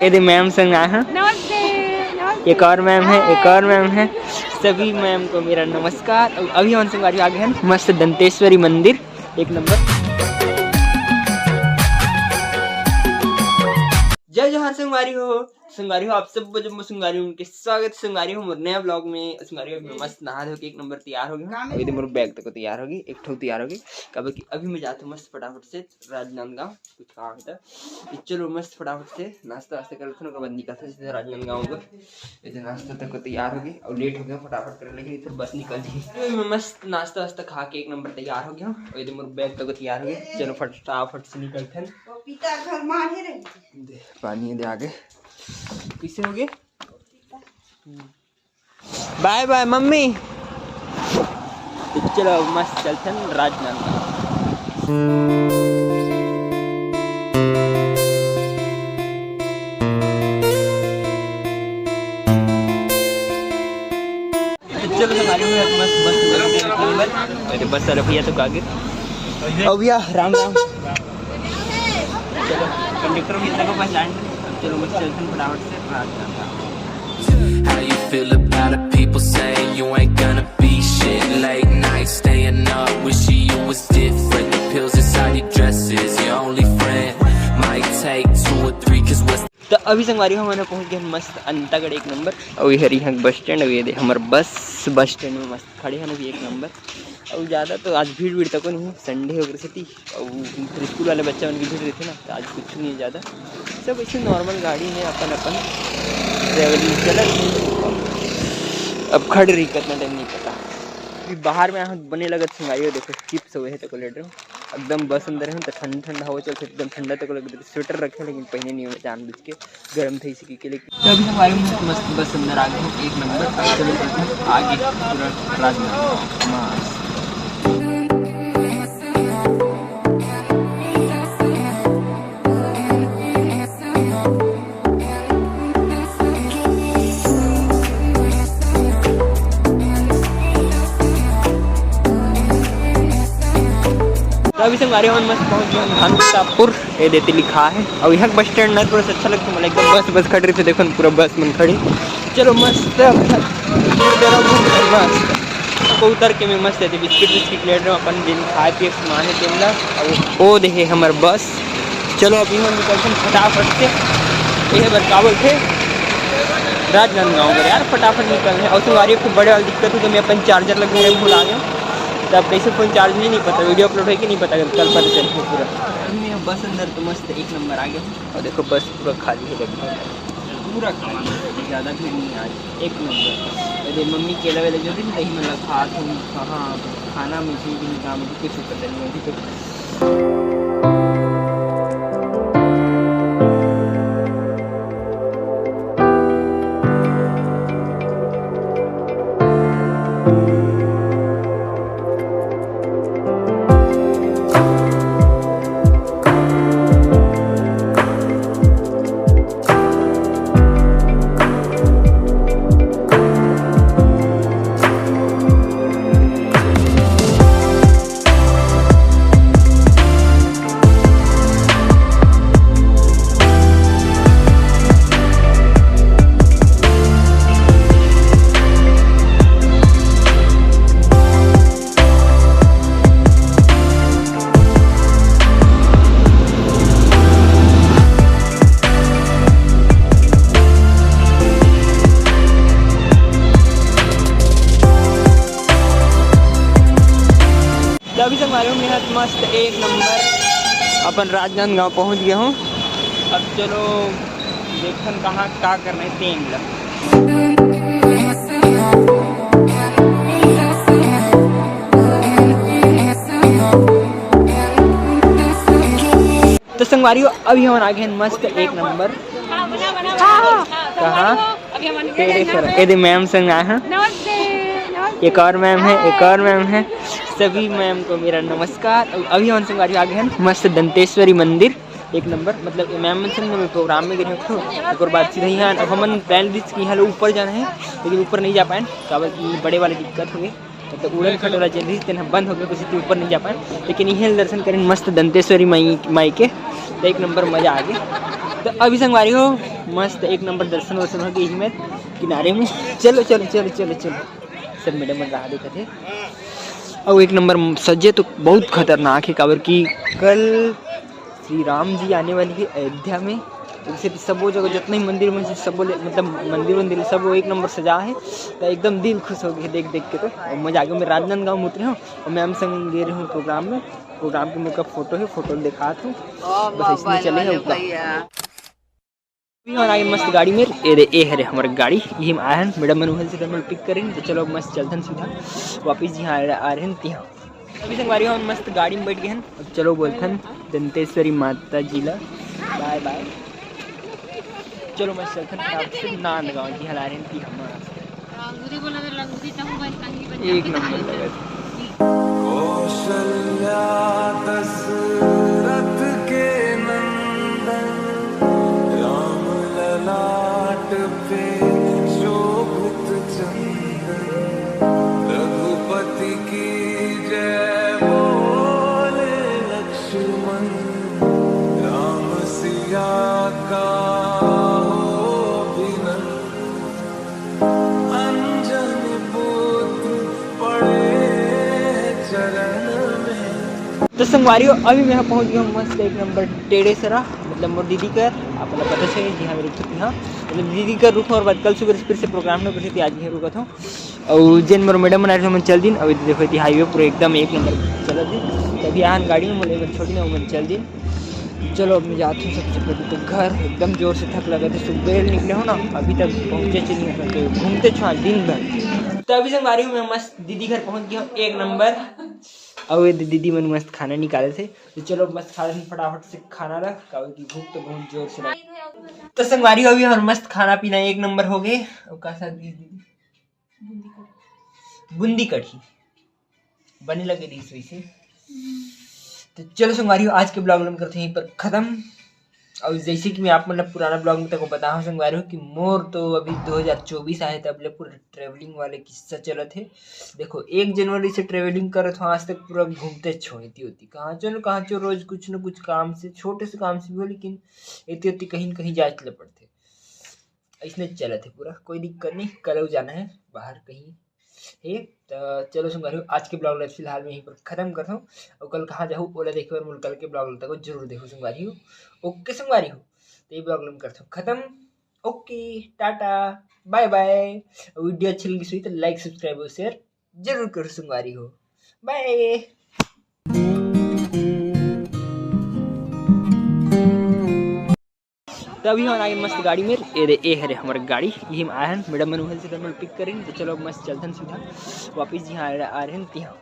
ये मैम संग आए हैं। एक और मैम है, एक और मैम है। सभी मैम को मेरा नमस्कार। अभी हम संगवारी आ गए हैं मस्त दंतेश्वरी मंदिर, एक नंबर। जय जोहार संगवारी हो आप सब जब मैं संगवारी हूँ उनके स्वागत संगवारी हूँ नया ब्लॉग में। संगवारी हो मस्त नहा धो के एक नंबर तैयार हो गया। अभी तो मेरे बैग तक तैयार होगी, एक ठो तैयार होगी। कब कि अभी मैं जाता हूँ मस्त फटाफट से राजनांदगांव, कुछ काम है तो चलो मस्त फटाफट से नाश्ता वास्ता कर लेते हैं। उसके बाद निकलते हैं सीधे राजनांदगांव को। इधर नाश्ता तक तैयार होगी और लेट हो गया फटाफट कर, लेकिन इधर बस निकल गई। मैं मस्त नाश्ता वास्ता खा के एक नंबर तैयार हो गया और इधर मेरे बैग तक तैयार हो गया। चलो फटाफट से निकलते हैं। पानी दे आगे किसे हो गए। Bye bye mummy. चलो मस्त चलते हैं राजनांदगांव। चलो हमारे मस्त बस मेरे बस वाले भैया तो आगे और भैया राम राम। चलो कंडक्टर भैया को बस लैंड। चलो मस्त चलते हैं फटाफट से Rajnandgaon. How you feel about it? People say you ain't gonna be shit. Late night staying up, wishing you was different. The pills inside your dresses, your only friend. Might take 2 or 3 cause what's तो अभी संगवारी हो मैंने पहुंच गया मस्त अंतागढ़ एक number. और ये यहाँ बस स्टैंड, ये दे हमारे बस स्टैंड में मस्त खड़े हैं अभी एक नंबर। और ज़्यादा तो आज भीड़ तक नहीं है, संडे हो गई थी और स्कूल वाले बच्चे उनकी भीड़ रहती ना, तो आज कुछ नहीं है ज़्यादा। सब ऐसे नॉर्मल गाड़ी है अपन ट्रेवलिंग चल। अब खड़ रही कितना टाइम नहीं पता। अभी बाहर में बने लगत संगाई हो, देखो चिप्स हुए है तो ले रहे हो एकदम बस अंदर है तो ठंडा ठंडा हवा चलते एकदम ठंडा तक लग। स्वेटर रखे लेकिन पहने नहीं हुए जानबूझ के, गर्म थे इसी के लिए। तो अभी हमारे मस्त बस अंदर आ गए एक नंबर। चलो आगे पूरा राजनांदगांव। तो अभी से हमारे हम मस्त पहुंच गए भानुप्रतापपुर, ये देते लिखा है। और यहाँ बस स्टैंड ना थोड़ा सा अच्छा लगता है एकदम। बस खड़ रही थी, देखो पूरा बस में खड़ी। चलो मस्त को उतर के मैं मस्त बिस्किट ले रहे हो अपन जिन खाए पिए सामान है तेमला। और वो देखे हमारे बस। चलो अभी हम निकलते हैं फटाफट से। ये बरकावल थे राजनांदगांव पर यार, फटाफट निकल रहे। और तुम्हारी खूब बड़े वाली दिक्कत है तो मैं अपन चार्जर लगने में भूल आ गया। तो अब कैसे फ़ोन चार्ज ही नहीं पता, वीडियो अपलोड है कि नहीं पता, कल पता चलते पूरा। अभी बस अंदर तो मस्त एक नंबर आ गया। और देखो बस पूरा खाली है लगभग, पूरा खाली, ज़्यादा भीड़ नहीं आज, एक नंबर। अरे मम्मी केला वेला जो भी नहीं मतलब खा तुम कहाँ खाना मुझे भी नहीं, काम मुझे कुछ पता नहीं अभी तो। अभी से हमारे यहाँ मस्त एक नंबर अपन राजनांदगांव पहुँच गया हूँ। अब चलो देखन कहाँ क्या करना है तेम ला। तो संगवारी अभी हम आ गए हैं मस्त एक नंबर। कहाँ ये मैम संग आए हैं। एक और मैम है, एक और मैम है। सभी मैम को मेरा नमस्कार। अभी हम संगवारी आ गए हैं मस्त दंतेश्वरी मंदिर, एक नंबर। मतलब मैम में प्रोग्राम में गए तो एक और बात सीधा यहाँ। अब हम प्लान दिस की यहाँ ऊपर जाना है लेकिन ऊपर नहीं जा पाए, क्या बड़े वाले दिक्कत हो गई। मतलब उड़न खट वाला जल्दी तेना बंद हो गया, कुछ ऊपर नहीं जा पाए। लेकिन यहीं दर्शन करें मस्त दंतेश्वरी माई के, तो एक नंबर मज़ा आ गया। तो अभी संगवारी हो मस्त एक नंबर दर्शन वर्शन हो गई में किनारे में। चलो चलो चलो चलो चलो सब मैडम रहा देखा थे और एक नंबर सजे तो बहुत खतरनाक है काबर की कल श्री राम जी आने वाली है अयोध्या में। जैसे सब वो जगह जितने ही मंदिर में सब बोले मतलब मंदिर सब वो एक नंबर सजा है तो एकदम दिल खुश हो गया देख देख के। तो मजा आ गया। मैं राजनांदगांव में उतरे हूँ और मैम संग गए रहे हूँ प्रोग्राम में। प्रोग्राम की मेरा फोटो है, फोटो दिखा दूँ बस इसमें चले हैं और आगे मस्त गाड़ी में ए है हमारी गाड़ी यही में आए हैं। मैडम मनोहर से हम पिक करेंगे तो चलो मस्त चलते सीधा वापिस यहाँ आ रहे हैं यहाँ। अभी संगवारी हम मस्त गाड़ी में बैठ गए हैं। अब चलो बोलते हैं दंतेश्वरी माता जिला बाय बाय। चलो मस्त चलते हैं नांदगांव जी हला रहे हैं हमारा एक नंबर लगा कौशल्या दशरथ के नंदन राम ललाट पे शोभित चंदन रघुपति की जय बोले लक्ष्मण राम सिया का तो संगवारी हो अभी मैं पहुंच गया हूँ मस्त एक नंबर टेढ़ेसरा मतलब मोर दीदी का आपको पता चले जी हाँ मेरी रुकती हाँ मतलब दीदी का रुक और बाद कल सुबह फिर से प्रोग्राम में करती थी आज ही रुका था और जैन मोर मैडम बना रहे थे मैं चल दिन अभी देखो थी हाईवे पूरा एकदम एक नंबर चल दी तभी यहाँ गाड़ी में बोले छोटी ना मैं चल दिन। चलो अब मैं जाती हूँ सबसे पहले तो घर एकदम जोर से थक लगा थे सुबह निकले हो ना अभी तक पहुँचे चलिए सकते घूमते छुआ दिन भर। तो अभी संगवारी हूँ मैं मस्त दीदी घर पहुँच गया हूँ एक नंबर और ये दीदी मैंने मस्त खाना निकाले थे तो चलो मस्त खा रहे फटाफट से खाना रख क्योंकि भूख तो बहुत जोर से लगी। तो संगवारी हो गई और मस्त खाना पीना एक नंबर हो गए। और का साथ दीदी बूंदी कढ़ी बने लगे रही सुई से। तो चलो संगवारी हो आज के ब्लॉग में करते हैं यहीं पर खत्म। और जैसे कि मैं आप मतलब पुराना ब्लॉग में तक बता हूँ संगवारी हो कि मोर तो अभी 2024 आए थे अब पूरे ट्रेवलिंग वाले किस्सा चला थे। देखो 1 जनवरी से ट्रेवलिंग कर तो आज तक पूरा घूमते छोड़ती होती कहाँ चलो रोज कुछ न कुछ काम से छोटे से काम से भी हो लेकिन इतनी कहीं कहीं जाए चले पड़ते इसने चला थे पूरा कोई दिक्कत नहीं। कल जाना है बाहर कहीं है तो चलो संगवारी हो आज के ब्लॉग फिलहाल मैं यहीं पर खत्म करता हूँ और कल कहाँ जाऊँ ओला देखो और कल के ब्लॉग तक जरूर देखो संगवारी हो। ओके संगवारी हो तो ये ब्लॉग करता हूँ खत्म। Okay tata bye bye. Video अच्छी लगी सुई तो लाइक सब्सक्राइब और शेयर जरूर करो संगवारी हो बाय। तो अभी हम आगे मस्त गाड़ी में ए है हमारी गाड़ी यही में आए हैं। मैडम मनोहर से हम पिक करेंगे तो चलो मस्त चलते हैं सीधा वापिस यहाँ आ रहे हैं यहाँ।